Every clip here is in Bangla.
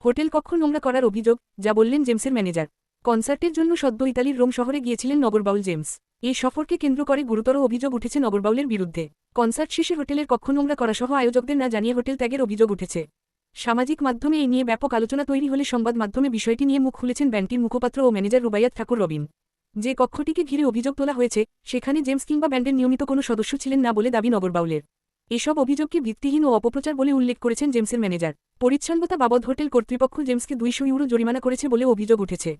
হোটেল কক্ষ নোংরা করার অভিযোগ, যা বললেন জেমসের ম্যানেজার। কনসার্টের জন্য সদ্য ইতালির রোম শহরে গিয়েছিলেন নগরবাউল জেমস। এই সফরকে কেন্দ্র করে গুরুতর অভিযোগ উঠেছে নগরবাউলের বিরুদ্ধে। কনসার্ট শেষে হোটেলের কক্ষ নোংরা করাসহ আয়োজকদের না জানিয়ে হোটেল ত্যাগের অভিযোগ উঠেছে। সামাজিক মাধ্যমে এই নিয়ে ব্যাপক আলোচনা তৈরি হলে সংবাদ মাধ্যমে বিষয়টি নিয়ে মুখ খুলেছেন ব্যান্ডটির মুখপাত্র ও ম্যানেজার রুবাইয়াত ঠাকুর রবিন। যে কক্ষটিকে ঘিরে অভিযোগ তোলা হয়েছে, সেখানে জেমস কিংবা ব্যান্ডের নিয়মিত কোনো সদস্য ছিলেন না বলে দাবি নগরবাউলের। এসব অভিযোগকে ভিত্তিহীন ও অপপ্রচার বলে উল্লেখ করেছেন জেমসের ম্যানেজার। পরিচ্ছন্নতা বাবদ হোটেল কর্তৃপক্ষ জেমসকে 200 ইউরো জরিমানা করেছে বলে অভিযোগ উঠেছে।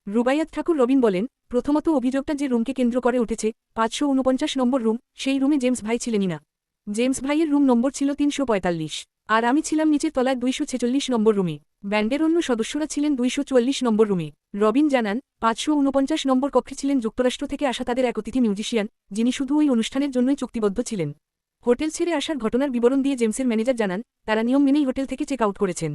রুবাইয়াত ঠাকুর রবিন বলেন, প্রথমত অভিযোগটা যে রুমকে কেন্দ্র করে উঠেছে, 549 নম্বর রুম, সেই রুমে জেমস ভাই ছিলেনই না। জেমস ভাইয়ের রুম নম্বর ছিল 345, আর আমি ছিলাম নিচের তলায় 246 নম্বর রুমে। ব্যান্ডের অন্য সদস্যরা ছিলেন 244 নম্বর রুমে। রবিন জানান, 549 নম্বর কক্ষে ছিলেন যুক্তরাষ্ট্র থেকে আসা তাদের এক অতিথি মিউজিশিয়ান, যিনি শুধু ওই অনুষ্ঠানের জন্যই চুক্তিবদ্ধ ছিলেন। হোটেল ছেড়ে আসার ঘটনার বিবরণ দিয়ে জেমসের ম্যানেজার জানান, তারা নিয়ম মেনেই হোটেল থেকে চেক আউট করেছেন।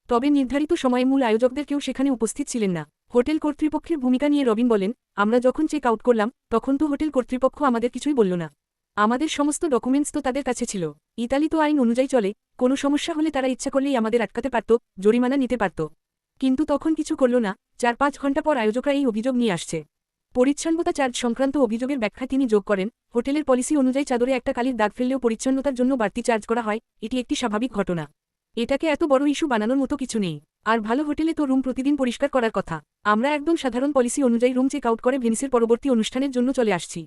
তবে নির্ধারিত সময়ে মূল আয়োজকদের কেউ সেখানে উপস্থিত ছিলেন না। হোটেল কর্তৃপক্ষের ভূমিকা নিয়ে রবিন বলেন, আমরা যখন চেক আউট করলাম, তখন তো হোটেল কর্তৃপক্ষ আমাদের কিছুই বলল না। আমাদের সমস্ত ডকুমেন্টস তো তাদের কাছে ছিল। ইতালি তো আইন অনুযায়ী চলে, কোনো সমস্যা হলে তারা ইচ্ছা করলেই আমাদের আটকাতে পারত, জরিমানা নিতে পারত। কিন্তু তখন কিছু করল না। 4-5 ঘণ্টা পর আয়োজকরা এই অভিযোগ নিয়ে আসছে। পরিচ্ছন্নতা চার্জ সংক্রান্ত অভিযোগের ব্যাখ্যা তিনি যোগ করেন, হোটেলের পলিসি অনুযায়ী চাদরে একটা কালির দাগ ফেললেও পরিচ্ছন্নতার জন্য বাড়তি চার্জ করা হয়, এটি একটি স্বাভাবিক ঘটনা। এটাকে এত বড় ইস্যু বানানোর মতো কিছু নেই। আর ভালো হোটেলে তো রুম প্রতিদিন পরিষ্কার করার কথা। আমরা একদম সাধারণ পলিসি অনুযায়ী রুম চেক আউট করে ভেনিসের পরবর্তী অনুষ্ঠানের জন্য চলে আসছি।